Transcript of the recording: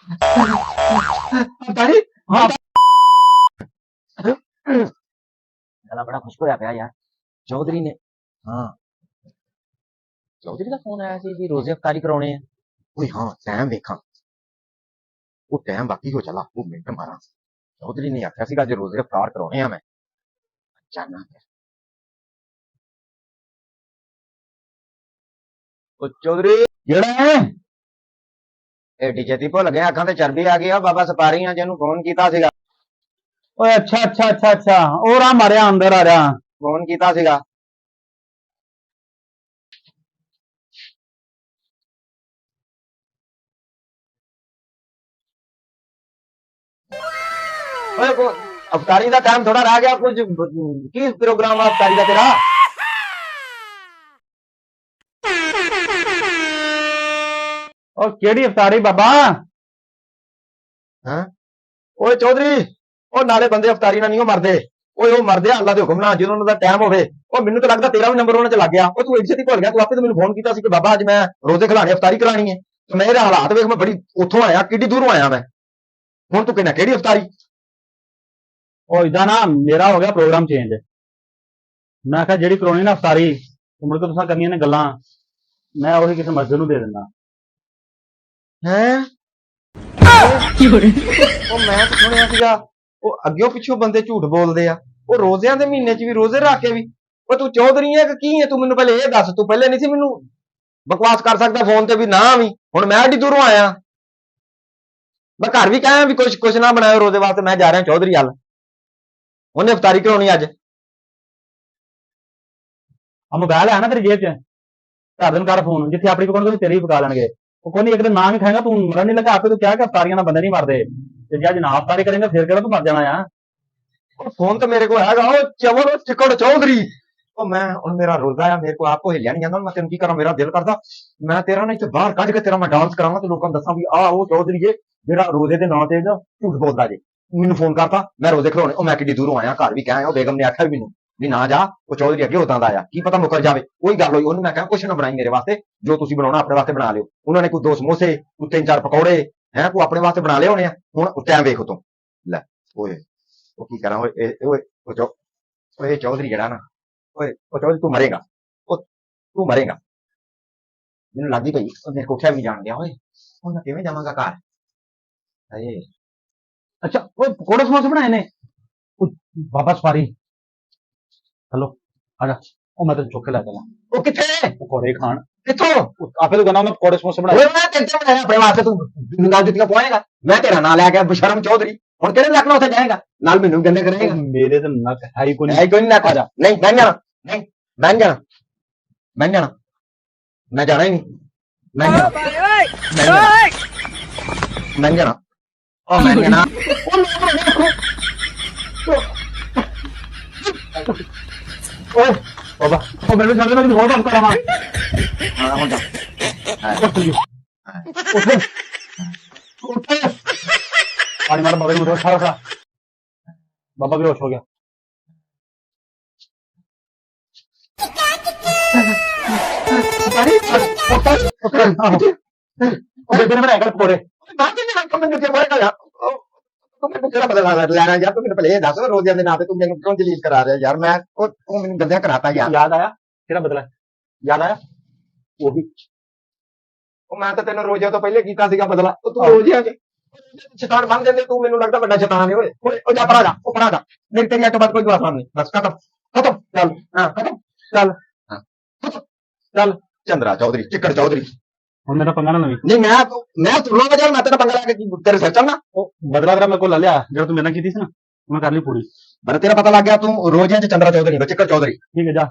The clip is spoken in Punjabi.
अफ्तारी हाँ गला बड़ा खुश होया पिया यार। चौधरी ने हाँ चौधरी का फोन आया सी भी रोजे अफ्तारी कराने हैं। कोई हाँ टाइम देखा वो टाइम बाकी हो चला वो मिनट मारा चौधरी ने आख्या सीगा जो रोजे अफ्तार कराने हैं मैं जाना है। ओ चौधरी जेड़ा है एडी छेती भुल गया अखां ते चर्बी आ गई बाबा सपारियां जिन्हों फोन कीता सीगा ओए अच्छा अच्छा अच्छा अच्छा और आ मारिया अंदर आ रहा फोन कीता सीगा। ओए अफ्तारी का टाइम थोड़ा रह गया कुछ की प्रोग्राम है अफ्तारी का तेरा। और केड़ी अफ्तारी बाबा हाँ ओए चौधरी ओ नाले बंदे अफ्तारी ना नहीं मरदे ओए वो मरदे अल्लाह के हुक्म नाल जिन्हों दा टाइम होवे ओ मेनू तो लगदा तेरा भी नंबर उन्हां च लग गया ओ तू इज्जत ही भुल गया तू आपे तो मेनू फोन कीता सी कि बाबा अज मैं रोजे खिलाने अफ्तारी करानी है तो मैं इहदे हालात वेख मैं बड़ी उथों आया किड्डी दूरों आया मैं हुण तू कहना केड़ी अफ्तारी। ओ इदा ना मेरा हो गया प्रोग्राम चेंज मैं आख्या जेड़ी करानी ना अफ्तारी मुड़ के तुसां करनियां ने गल्लां मैं ओही किसी मस्जिद नूं दे दिंदा हैं ਉਹ ਮੈਂ ਤਾਂ ਸੁਣਿਆ ਸੀਗਾ ਉਹ ਅੱਗਿਓਂ ਪਿੱਛੋਂ ਬੰਦੇ ਝੂਠ ਬੋਲਦੇ ਆ ਉਹ ਰੋਜ਼ਿਆਂ ਦੇ ਮਹੀਨੇ 'ਚ ਵੀ ਰੋਜ਼ੇ ਰੱਖ ਕੇ ਵੀ ਉਹ ਤੂੰ ਚੌਧਰੀ ਹੈ ਕਿ ਕੀ ਹੈ ਤੂੰ ਮੈਨੂੰ ਪਹਿਲੇ ਇਹ ਦੱਸ ਤੂੰ ਪਹਿਲੇ ਨਹੀਂ ਸੀ ਮੈਨੂੰ ਬਕਵਾਸ ਕਰ ਸਕਦਾ ਫੋਨ ਤੇ ਵੀ ਨਾ ਵੀ ਹੁਣ ਮੈਂ ਏਡੀ ਦੂਰੋਂ ਆਇਆ ਮੈਂ ਘਰ ਵੀ ਕਹਿਆ ਵੀ ਕੁਛ ਨਾ ਬਣਾਇਓ ਰੋਜ਼ੇ ਵਾਸਤੇ ਮੈਂ ਜਾ ਰਿਹਾ ਚੌਧਰੀ ਵੱਲ ਉਹਨੇ ਇਫਤਾਰੀ ਕਰਾਉਣੀ ਅੱਜ। ਆ मोबाइल है ना तेरी जेब च कर दिन कर फोन जिथे अपनी पकाने तेरी भी पका लेंगे वो कोई एक दिन ना भी खाएगा तू मरन नहीं लगा आपे तो क्या अफ्तारियां ना बंदे नहीं मरदे ते जे अज ना अफ्तारी करेंगे फिर केड़ा तू मर जाना यार। ਉਹ ਫੋਨ ਤੇ ਮੇਰੇ ਕੋਲ ਹੈਗਾ ਉਹ ਚਵਲ ਚਿਕੜ ਚੌਧਰੀ ਉਹ ਮੈਂ ਹੁਣ ਮੇਰਾ ਰੋਜ਼ਾ ਆ ਮੇਰੇ ਕੋਲ ਆਪਕੋ ਹਿੱਲਿਆ ਨਹੀਂ ਜਾਂਦਾ ਮੈਂ ਤੈਨੂੰ ਕੀ ਕਰਾਂ ਮੇਰਾ ਦਿਲ ਕਰਦਾ ਮੈਂ ਤੇਰਾ ਨਾ ਇੱਥੇ ਬਾਹਰ ਕੱਢ ਕੇ ਤੇਰਾ ਮੈਂ ਡਾਂਸ ਕਰਾਵਾਂ ਤੇ ਲੋਕਾਂ ਨੂੰ ਦੱਸਾਂ ਵੀ ਆਹ ਉਹ ਚੌਧਰੀ ਏ ਜਿਹੜਾ ਰੋਜ਼ੇ ਦੇ ਨਾਂ ਤੇ ਨਾ ਝੂਠ ਬੋਲਦਾ ਜੇ ਮੈਨੂੰ ਫੋਨ ਕਰਤਾ ਮੈਂ ਰੋਜ਼ੇ ਖੜਾਉਣੇ ਉਹ ਮੈਂ ਕਿੱਡੀ ਦੂਰੋਂ ਆਇਆ ਘਰ ਵੀ ਕਹਿਆ ਉਹ ਬੇਗਮ ਨੇ ਆਖਿਆ ਵੀ ਮੈਨੂੰ ਵੀ ਨਾ ਜਾ ਉਹ ਚੌਧਰੀ ਅੱਗੇ ਉਦਾਂ ਦਾ ਆਇਆ ਕੀ ਪਤਾ ਮੁੱਕਰ ਜਾਵੇ ਉਹੀ ਗੱਲ ਹੋਈ ਉਹਨੂੰ ਮੈਂ ਕਿਹਾ ਕੁਛ ਨਾ ਬਣਾਈ ਮੇਰੇ ਵਾਸਤੇ ਜੋ ਤੁਸੀਂ ਬਣਾਉਣਾ ਆਪਣੇ ਵਾਸਤੇ ਬਣਾ ਲਿਓ ਉਹਨਾਂ ਨੇ ਕੋਈ ਦੋ ਸਮੋਸੇ ਕੋਈ ਤਿੰਨ ਚਾਰ ਪਕੌੜੇ ਹੈ ਕੋਈ ਆਪਣੇ ਵਾਸਤੇ ਬਣਾ ਲਿਆ ਹੋਣੇ ਆ ਹੁਣ ਟਾਈਮ ਵੇਖੋ ਤੂੰ ਲੈ ਓਏ ਉਹ ਕੀ ਕਰਾਂ ਓਏ ਓਏ ਓਏ ਚੌਧਰੀ ਜਿਹੜਾ ਨਾ ਓਏ ਉਹ ਚੌਧਰੀ ਤੂੰ ਮਰੇਗਾ ਉਹ ਤੂੰ ਮਰੇਗਾ ਮੈਨੂੰ ਲੱਗਦੀ ਪਈ ਉਹ ਮੇਰੇ ਕੋਠਿਆ ਵੀ ਜਾਣ ਗਿਆ ਓਏ ਹੁਣ ਮੈਂ ਕਿਵੇਂ ਜਾਵਾਂਗਾ ਘਰ ਹਾਏ अच्छा वो पकौड़े समोसे बनाए ने बाबा सफारी हेलो आजा ओ मैं तेरे चौके ला चला ਉਹ ਕਿੱਥੇ पकौड़े खान ਕਿੱਥੋਂ आपे तो कहना मैं पकौड़े समोसे बनाए ਓਏ ਮੈਂ ਕਿੱਥੇ ਬਣਾਇਆ ਆਪਣੇ ਵਾਸਤੇ ਤੂੰ ਨਾਲ ਜੁੱਤੀਆਂ ਪਵਾਏਗਾ ਮੈਂ ਤੇਰਾ ਨਾਂ ਲੈ ਕੇ ਬਸ਼ਰਮ ਚੌਧਰੀ ਹੁਣ ਕਿਹੜੇ ਲੱਕ ਨਾਲ ਉੱਥੇ ਜਾਏਗਾ ਨਾਲ ਮੈਨੂੰ ਗੰਦੇ ਕਰੇਗਾ मेरे तो नक है ही कोई ਨਹੀਂ ਕੋਈ ਨਹੀਂ ਆਜਾ ਨਹੀਂ ਮੈਂ ਜਾਣਾ ਨਹੀਂ ਮੈਂ ਜਾਣਾ ਮੈਂ ਜਾਣਾ ਮੈਂ ਜਾਣਾ ਹੀ ਨਹੀਂ ਮੈਂ ਜਾਣਾ ਮੈਂ ਜਾਣਾ ਉਹ ਮੈਂ ਜਾਣਾ ओए बाबा ओ मेरे सामने मैं बहुत काम करा ਹਾਂ ਹੁਣ ਜਾ उठे पानी मार बाबा उठो खड़ा खड़ा बाबा बेहोश हो गया बेटे ने बनाया पकौड़े ਤੇਰਾ ਬਦਲਾ ਲੈਣਾ ਯਾਰ ਤੂੰ ਮੈਨੂੰ ਪਹਿਲੇ ਇਹ ਦੱਸ ਰੋਜ਼ਿਆਂ ਦੇ ਨਾਂ ਤੇ ਤੂੰ ਮੈਨੂੰ ਕਿਉਂ ਜਲੀਲ ਕਰਾ ਰਿਹਾ ਯਾਰ ਮੈਂ ਤੂੰ ਮੈਨੂੰ ਗੰਦਿਆਂ ਕਰਾਤਾ ਯਾਰ याद आया तेरा बदला याद आया वो भी ਉਹ ਮੈਂ ਤਾਂ ਤੈਨੂੰ ਰੋਜ਼ਿਆਂ ਤੋਂ ਪਹਿਲੇ ਕੀਤਾ ਸੀਗਾ ਬਦਲਾ ਉਹ ਤੂੰ ਰੋਜ਼ਿਆਂ ਚ ਸ਼ੈਤਾਨ ਬਣ ਜਾਂਦੇ ਤੂੰ ਮੈਨੂੰ ਲੱਗਦਾ ਵੱਡਾ ਸ਼ੈਤਾਨ ਹੈ ਓਏ ਉਹ ਜਾ ਪਰਾ ਜਾ ਉਹ ਪਰਾ ਜਾ ਮੇਰੀ ਤੇਰੀ ਅੱਜ ਤੋਂ ਬਾਅਦ ਕੋਈ ਜਵਾਬ ਨਹੀਂ ਬਸ ਖਤਮ ਖਤਮ ਚੱਲ ਹਾਂ ਖਤਮ ਚੱਲ ਹਾਂ ਚੱਲ ਚੰਦਰਾ ਚੌਧਰੀ ਚਿੱਕੜ ਚੌਧਰੀ ਹੁਣ ਮੇਰਾ ਪੰਗਾ ਨਾ ਲਵੀ ਨਹੀਂ ਮੈਂ ਤੁਰਨਾ ਵਜਾ ਮੈਂ ਤੇਰਾ ਪੰਗਾ ਲਾ ਕੇ ਤੇਰੇ ਸਿਰ ਚੱਲਣਾ ਉਹ ਬਦਲਾ ਤੇਰਾ ਮੇਰੇ ਕੋਲ ਲੈ ਲਿਆ ਜਿਹੜਾ ਤੂੰ ਮੇਰੇ ਨਾਲ ਕੀਤੀ ਸੀ ਨਾ ਮੈਂ ਕਰ ਲਈ ਪੂਰੀ ਪਰ ਤੇਰਾ ਪਤਾ ਲੱਗ ਗਿਆ ਤੂੰ ਰੋਜ਼ਿਆਂ ਚ ਚੰਦਰਾ ਚੌਧਰੀ ਚਿੱਕੜ ਚੌਧਰੀ ठीक है जा